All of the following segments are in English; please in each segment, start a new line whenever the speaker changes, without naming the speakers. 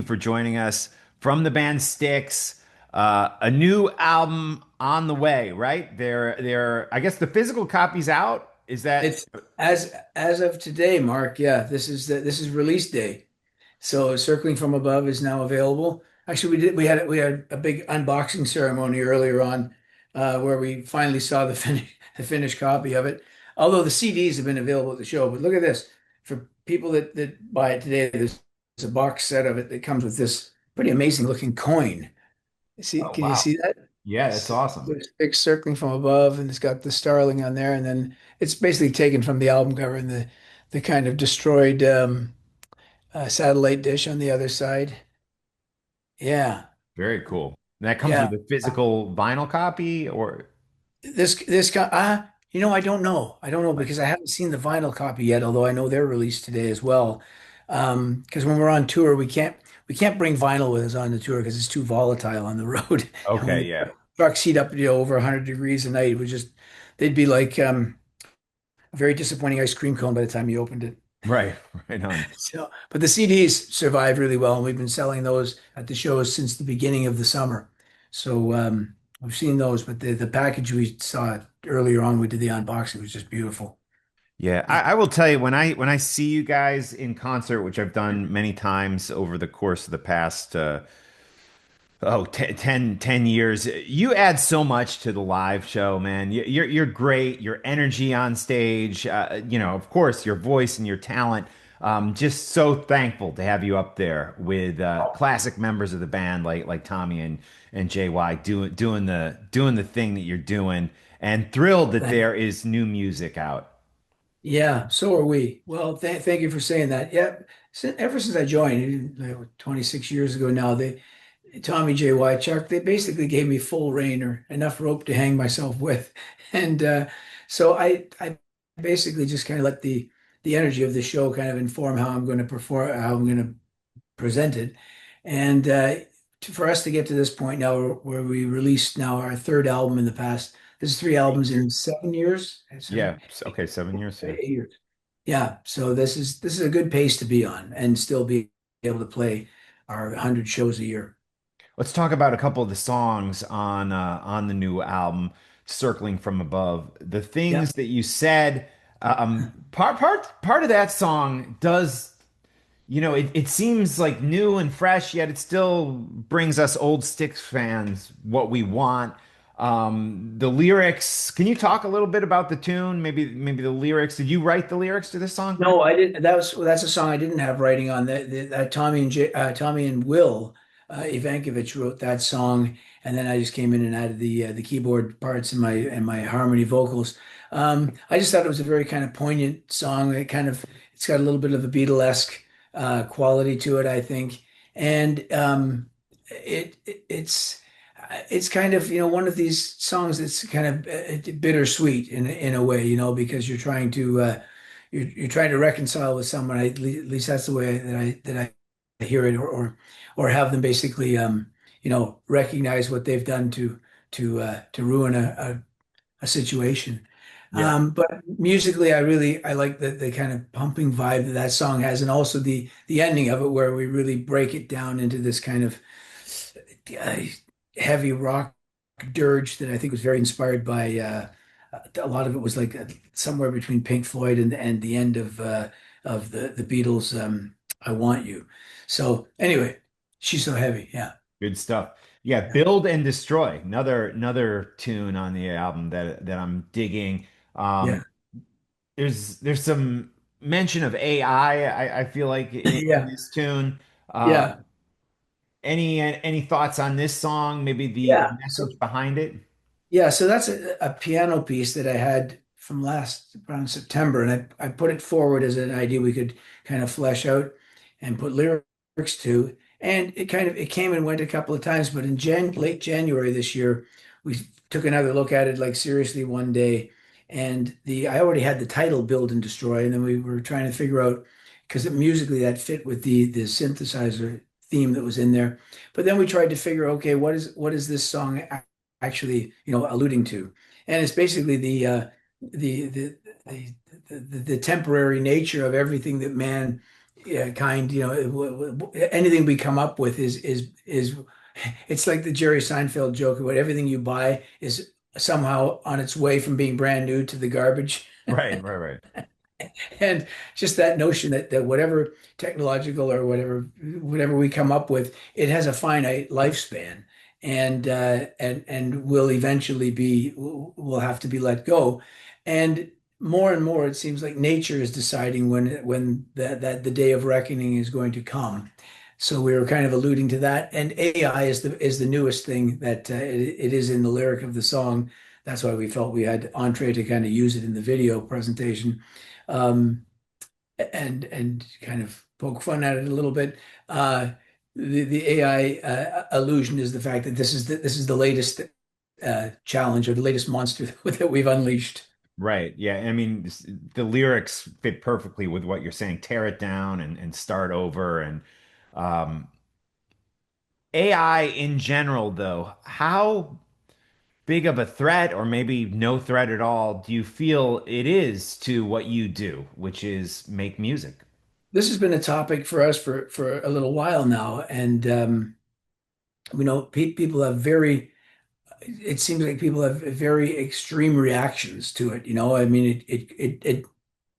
for joining us from the band Styx. A new album on the way, right? I guess the physical copy's out. Is that
It's as of today, Mark. Yeah, this is release day. So Circling from Above is now available. Actually, we had a big unboxing ceremony earlier on, where we finally saw the finished copy of it. Although the CDs have been available at the show, but look at this. For people that buy it today, there's a box set of it that comes with this pretty amazing looking coin.
Oh,
Can you
wow.
see that?
Yeah, that's
It's,
awesome.
there's big circling from above, and it's got the starling on there, and then it's basically taken from the album cover and the kind of destroyed satellite dish on the other side. Yeah,
Very cool. And that comes
yeah.
with a physical vinyl copy or
This guy, I don't know. I don't know because I haven't seen the vinyl copy yet, although I know they're released today as well. Because when we're on tour, we can't bring vinyl with us on the tour because it's too volatile on the road. And when
okay,
the
yeah.
trucks heat up, over 100 degrees a night, they'd be like a very disappointing ice cream cone by the time you opened it.
Right, right on.
So, but the CDs survived really well, and we've been selling those at the shows since the beginning of the summer. So we've seen those, but the package we saw earlier on, we did the unboxing, was just beautiful.
Yeah,
Yeah,
I will tell you when I see you guys in concert, which I've done many times over the course of the past 10 years. You add so much to the live show, man. You're great. Your energy on stage, of course, your voice and your talent. Just so thankful to have you up there with classic members of the band like Tommy and JY doing the thing that you're doing, and thrilled that
thank-
there is new music out.
yeah, so are we. Well, thank you for saying that. Yeah, ever since I joined, 26 years ago now, Tommy J. Chuck, they basically gave me full rein or enough rope to hang myself with. And so I basically just kind of let the energy of the show kind of inform how I'm going to perform, how I'm going to present it. And for us to get to this point now where we released now our third album in the past, this is three albums in 7 years,
Yeah. Okay. 7 years. Yeah.
8 years. Yeah. So this is a good pace to be on and still be able to play our 100 shows a year.
Let's talk about a couple of the songs on the new album, Circling from Above. The
Yeah.
things that you said, part of that song does, it seems like new and fresh, yet it still brings us old Styx fans what we want. The lyrics, can you talk a little bit about the tune? Maybe the lyrics. Did you write the lyrics to this song?
No, I didn't. That's a song I didn't have writing on. That Tommy and Will Ivankovich wrote that song, and then I just came in and added the keyboard parts and my harmony vocals. I just thought it was a very kind of poignant song. It's got a little bit of a Beatlesque quality to it, I think, and it's kind of one of these songs that's kind of bittersweet in a way, because you're trying to reconcile with someone. At least that's the way that I hear it, or have them basically recognize what they've done to ruin a situation.
Yeah.
But musically, I like the kind of pumping vibe that that song has, and also the ending of it where we really break it down into this kind of uh, heavy rock dirge that I think was very inspired by a lot of it was like somewhere between Pink Floyd and the end of the Beatles I Want You. So anyway, she's so heavy. Yeah.
Good stuff. Yeah, Build and Destroy, another tune on the album that I'm digging.
Yeah.
Um, there's some mention of AI. I feel like in
Yeah.
this tune. Uh,
Yeah.
any thoughts on this song? Maybe the
Yeah.
message behind it?
So that's a piano piece that I had from last around September, and I put it forward as an idea we could kind of flesh out and put lyrics to. And it came and went a couple of times, but in late January this year, we took another look at it like seriously one day. And the I already had the title Build and Destroy, and then we were trying to figure out because musically that fit with the synthesizer theme that was in there. But then we tried to figure, okay, what is this song actually, alluding to. And it's basically the the the the temporary nature of everything that man yeah, kind, anything we come up with is it's like the Jerry Seinfeld joke about everything you buy is somehow on its way from being brand new to the garbage.
Right, right, right.
And just that notion that whatever technological or whatever we come up with, it has a finite lifespan, and will eventually be will have to be let go. And more, it seems like nature is deciding when that the day of reckoning is going to come. So we were kind of alluding to that, and AI is the newest thing that it is in the lyric of the song. That's why we felt we had entree to kind of use it in the video presentation, um, and kind of poke fun at it a little bit. The AI illusion is the fact that this is the latest challenge or the latest monster that we've unleashed.
Right. Yeah. I mean, the lyrics fit perfectly with what you're saying. Tear it down and start over. And um, AI in general, though, how big of a threat, or maybe no threat at all, do you feel it is to what you do, which is make music?
This has been a topic for us for a little while now, and we know people have very. It seems like people have very extreme reactions to it. I mean,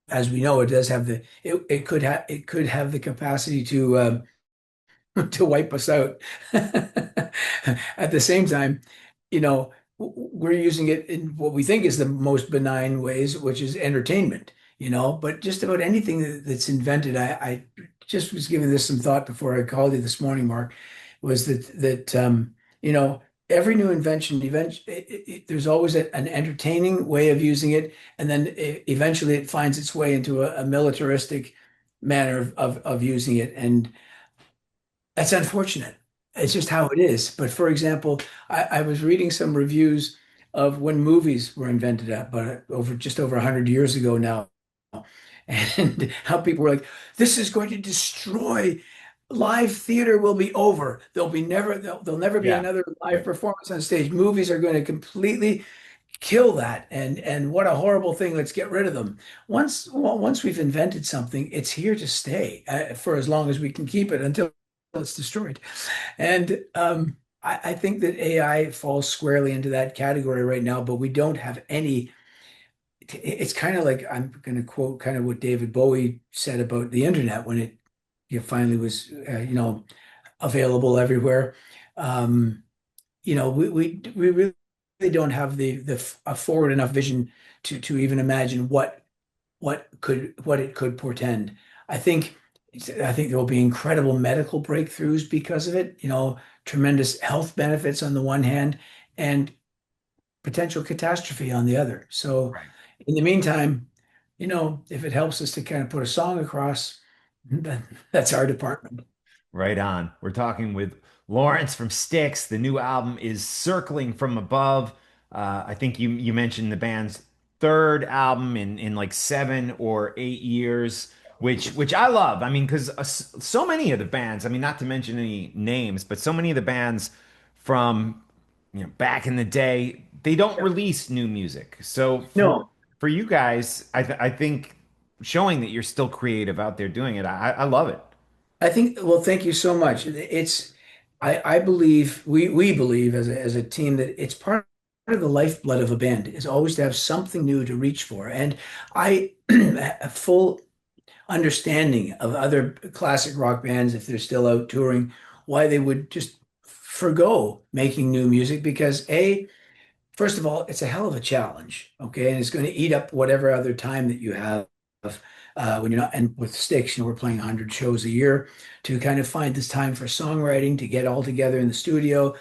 as we know, it does have it could have the capacity to wipe us out. At the same time, we're using it in what we think is the most benign ways, which is entertainment. But just about anything that's invented, I just was giving this some thought before I called you this morning, Mark, was that you know, every new invention, there's always an entertaining way of using it, and then eventually it finds its way into a militaristic manner of using it. And that's unfortunate. It's just how it is. But for example, I was reading some reviews of when movies were invented but over 100 years ago now, and how people were like, "This is going to destroy live theater. Will be over. There'll never be
Yeah.
another live
Right.
performance on stage. Movies are going to completely kill that, and what a horrible thing. Let's get rid of them. Once we've invented something, it's here to stay for as long as we can keep it until it's destroyed. And I think that AI falls squarely into that category right now, but we don't have any. It's kind of like, I'm going to quote kind of what David Bowie said about the internet when it finally was, available everywhere. Um, we really don't have the a forward enough vision to even imagine what it could portend. I think I think there will be incredible medical breakthroughs because of it, tremendous health benefits on the one hand and potential catastrophe on the other. So
Right.
in the meantime, if it helps us to kind of put a song across, that's our department.
Right on. We're talking with Lawrence from Styx. The new album is Circling from Above. I think you mentioned the band's third album in like 7 or 8 years, which I love. I mean, because so many of the bands, I mean, not to mention any names, but so many of the bands from back in the day, they don't release new music. So
No,
for you guys, I think showing that you're still creative out there doing it, I love it.
I think, well, thank you so much. I believe, we believe as a team that it's part of the lifeblood of a band is always to have something new to reach for. And I have full understanding of other classic rock bands, if they're still out touring, why they would just forgo making new music because first of all, it's a hell of a challenge, okay? And it's going to eat up whatever other time that you have when you're not, and with Styx, we're playing 100 shows a year to kind of find this time for songwriting, to get all together in the studio,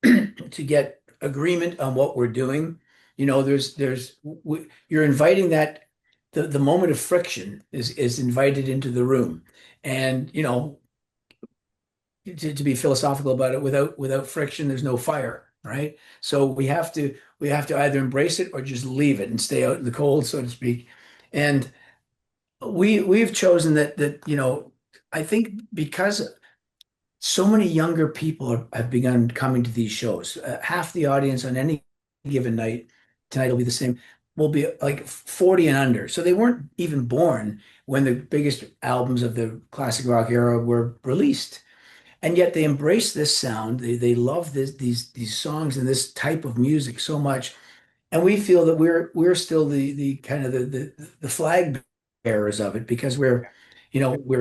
to get agreement on what we're doing. You're inviting that the moment of friction is invited into the room. And, to be philosophical about it, without friction, there's no fire, right? So we have to either embrace it or just leave it and stay out in the cold, so to speak. And we've chosen that, I think because so many younger people have begun coming to these shows. Half the audience on any given night, tonight will be the same. will be like 40 and under. So they weren't even born when the biggest albums of the classic rock era were released. And yet they embrace this sound. They love these songs and this type of music so much. And we feel that we're still the kind of the flag bearers of it because we're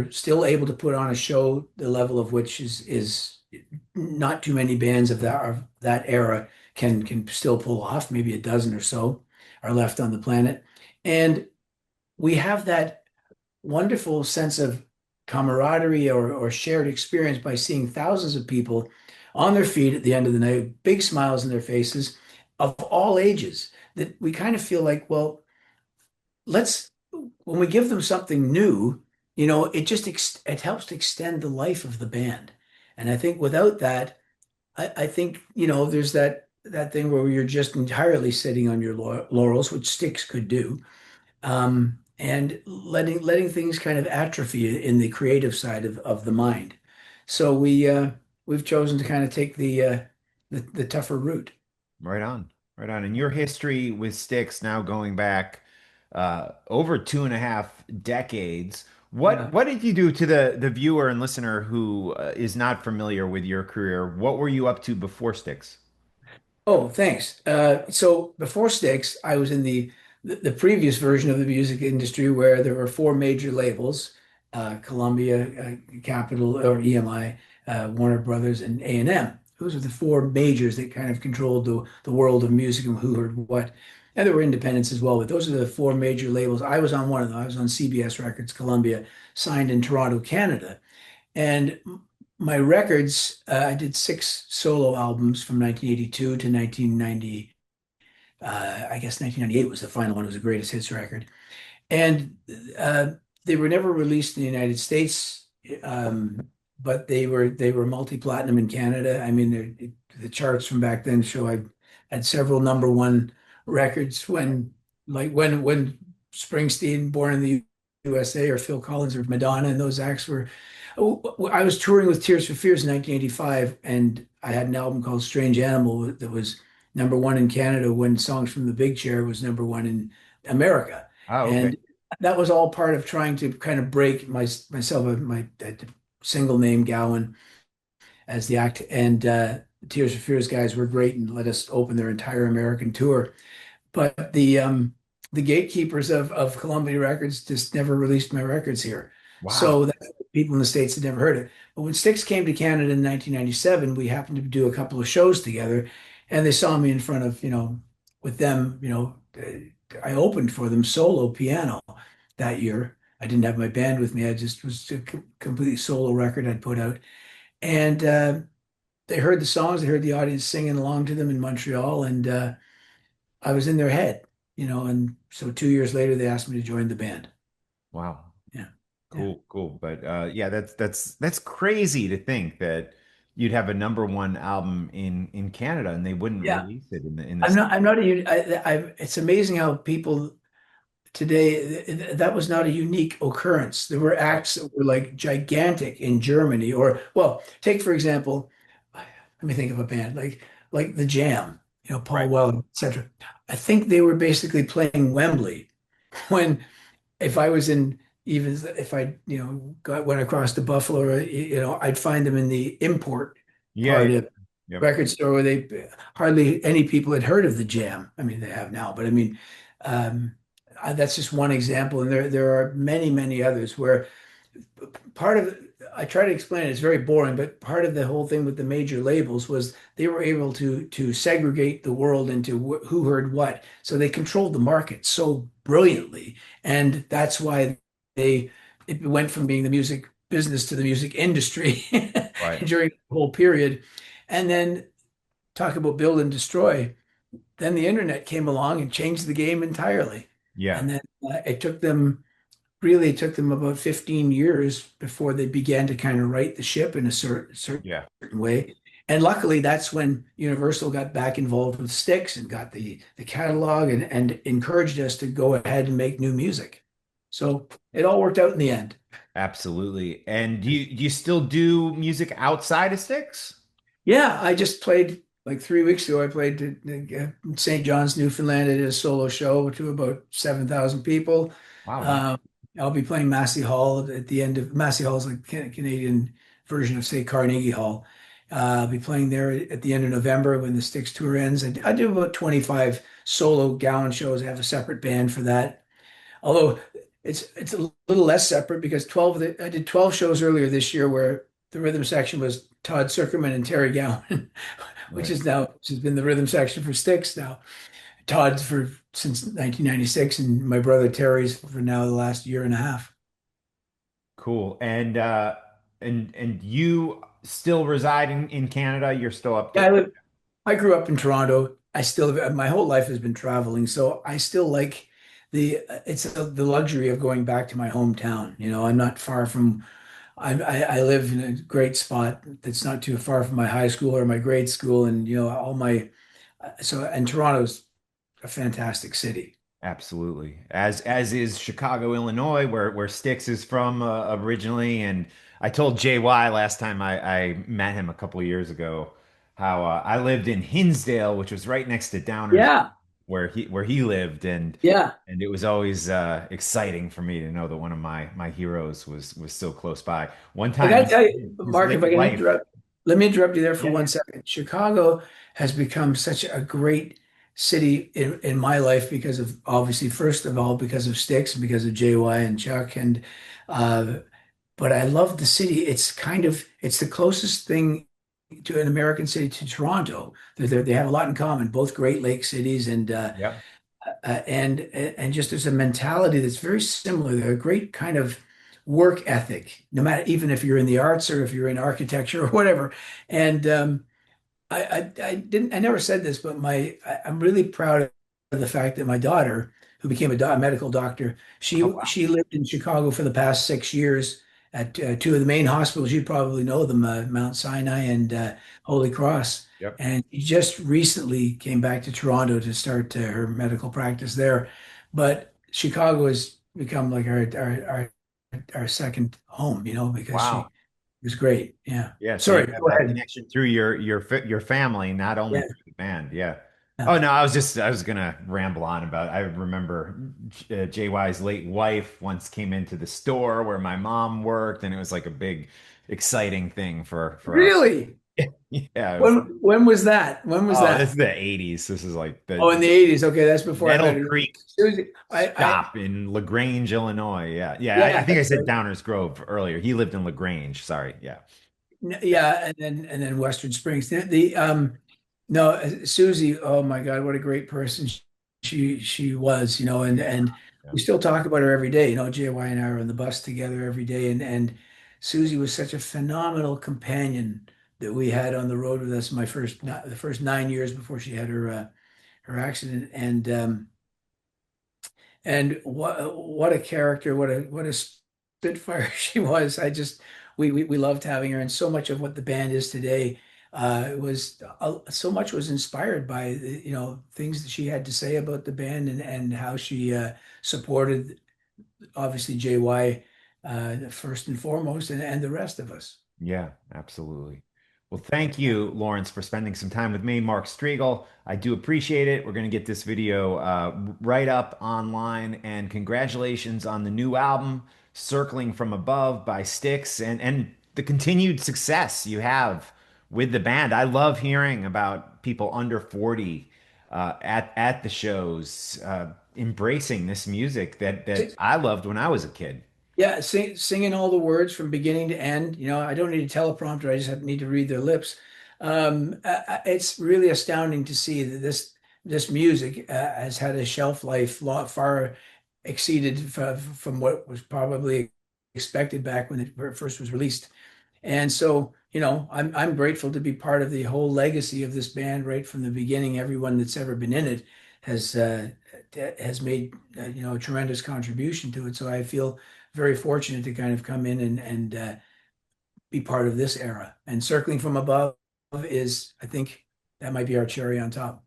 still able to put on a show the level of which is not too many bands of that era can still pull off. Maybe a dozen or so are left on the planet. And we have that wonderful sense of camaraderie or shared experience by seeing thousands of people on their feet at the end of the night, big smiles on their faces of all ages, that we kind of feel like, well, let's, when we give them something new, it helps to extend the life of the band. And I think without that, I think, there's that thing where you're just entirely sitting on your laurels, which Styx could do, and letting things kind of atrophy in the creative side of the mind. So we've chosen to kind of take the tougher route.
Right on. Right on. And your history with Styx now going back over 2.5 decades. What
Yeah.
what did you do to the viewer and listener who is not familiar with your career? What were you up to before Styx?
Oh, thanks. So before Styx, I was in the previous version of the music industry where there were four major labels, Columbia, Capitol or EMI, Warner Brothers, and A&M. Those are the four majors that kind of controlled the world of music and who heard what. And there were independents as well, but those are the four major labels. I was on one of them. I was on CBS Records, Columbia, signed in Toronto, Canada. And my records, I did six solo albums from 1982 to 1990. I guess 1998 was the final one. It was the greatest hits record. And uh, they were never released in the United States, but they were multi-platinum in Canada. I mean, the charts from back then show I had several number one records when Springsteen, Born in the USA, or Phil Collins or Madonna and those acts were. Oh, I was touring with Tears for Fears in 1985, and I had an album called Strange Animal that was number one in Canada when Songs from the Big Chair was number one in America.
Oh, okay.
And that was all part of trying to kind of break myself, my single name Gowan as the act. And Tears for Fears guys were great and let us open their entire American tour. But the gatekeepers of Columbia Records just never released my records here.
Wow.
So that people in the States had never heard it. But when Styx came to Canada in 1997, we happened to do a couple of shows together, and they saw me in front of, with them, I opened for them solo piano that year. I didn't have my band with me. I just was a completely solo record I'd put out. And they heard the songs, they heard the audience singing along to them in Montreal, and I was in their head, and so 2 years later they asked me to join the band.
Wow.
Yeah. Yeah.
Cool, cool. But yeah, that's crazy to think that you'd have a number one album in Canada and they wouldn't
Yeah.
release it in the
I'm not it's amazing how people today, that was not a unique occurrence. There were
Right.
acts that were like gigantic in Germany, or, well, take for example, let me think of a band like the Jam, Paul
Right.
Weller, etc. I think they were basically playing Wembley when if I was in even if I went across to Buffalo, or, I'd find them in the import
Yeah,
part
yeah.
of
Yep.
record store where they hardly any people had heard of the Jam. I mean, they have now, but I mean, um, that's just one example, and there are many many others where part of I try to explain it, it's very boring, but part of the whole thing with the major labels was they were able to segregate the world into who heard what. So they controlled the market so brilliantly. And that's why it went from being the music business to the music industry
Right.
during the whole period. And then talk about build and destroy. Then the internet came along and changed the game entirely.
Yeah.
And then it took them about 15 years before they began to kind of right the ship in a certain
Yeah.
way. And luckily, that's when Universal got back involved with Styx and got the catalog and encouraged us to go ahead and make new music. So it all worked out in the end.
Absolutely. And do you still do music outside of Sticks?
Yeah, I just played. like 3 weeks ago, I played St. John's, Newfoundland. I did a solo show to about 7,000 people.
Wow, nice.
Um, I'll be playing Massey Hall at the end of Massey Hall is like Canadian version of, say, Carnegie Hall. I'll be playing there at the end of November when the Styx tour ends. I do about 25 solo Gowan shows. I have a separate band for that. Although it's a little less separate because I did 12 shows earlier this year where the rhythm section was Todd Zuckerman and Terry Gowan,
Right.
which has been the rhythm section for Styx now. Todd's for since 1996, and my brother Terry's for now the last year and a half.
Cool. And you still reside in Canada? You're still up
Yeah,
there?
I grew up in Toronto. I still my whole life has been traveling, so I still like the luxury of going back to my hometown. I'm not far from I live in a great spot that's not too far from my high school or my grade school, and all my and Toronto's a fantastic city.
Absolutely. As is Chicago, Illinois, where Styx is from originally. And I told JY last time I met him a couple of years ago how I lived in Hinsdale, which was right next to Downers
Yeah,
where he lived,
yeah.
and it was always exciting for me to know that one of my heroes was so close by. One
I
time
got to tell you,
his
Mark, if I
late
can
wife.
interrupt, let me interrupt you there for
Yeah,
one
yeah.
second. Chicago has become such a great city in my life because of obviously, first of all, because of Styx and because of JY and Chuck. Uh, but I love the city. It's the closest thing to an American city to Toronto. They have a lot in common, both Great Lake cities,
Yep.
and just there's a mentality that's very similar. They're a great kind of work ethic, no matter even if you're in the arts or if you're in architecture or whatever. And I never said this, but I'm really proud of the fact that my daughter, who became a medical doctor,
Oh,
she
wow.
she lived in Chicago for the past 6 years at two of the main hospitals. You probably know them, Mount Sinai and Holy Cross.
Yep.
And she just recently came back to Toronto to start her medical practice there. But Chicago has become like our second home, because she
Wow.
was great. Yeah.
Yeah, so you
Sorry,
have
go
that
ahead.
connection through your family, not only
Yeah.
through the band. Yeah.
Yeah.
Oh no, I was gonna ramble on about. I remember JY's late wife once came into the store where my mom worked, and it was like a big, exciting thing for us.
Really?
Yeah, it was.
When was that? When was
Oh, this
that?
is the '80s. This is like
Oh, in
the
the 80s. Okay, that's before I
Nettle
met her.
Creek
Susie,
stop in LaGrange, Illinois. Yeah, yeah. I
yeah,
think I
that's
said
right.
Downers Grove earlier. He lived in LaGrange. Sorry. Yeah.
Yeah, and then Western Springs. No, Susie, oh my God, what a great person she was, and
Yeah.
we still talk about her every day. JY and I are on the bus together every day, and Susie was such a phenomenal companion that we had on the road with us the first 9 years before she had her accident, and what a character, what a spitfire she was. We loved having her, and so much of what the band is today was so much was inspired by things that she had to say about the band and how she supported obviously JY first and foremost, and the rest of us.
Yeah, absolutely. Well, thank you, Lawrence, for spending some time with me, Mark Strigl. I do appreciate it. We're going to get this video right up online, and congratulations on the new album, Circling from Above by Styx, and the continued success you have with the band. I love hearing about people under 40 at the shows embracing this music that I loved when I was a kid.
Yeah, singing all the words from beginning to end. I don't need a teleprompter. I just need to read their lips. It's really astounding to see that this music has had a shelf life far exceeded from what was probably expected back when it first was released. And so, I'm grateful to be part of the whole legacy of this band right from the beginning. Everyone that's ever been in it has has made a tremendous contribution to it. So I feel very fortunate to kind of come in and be part of this era. And Circling from Above is, I think, that might be our cherry on top.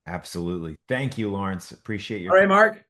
Absolutely. Thank you, Lawrence. Appreciate your
All right,
time.
Mark.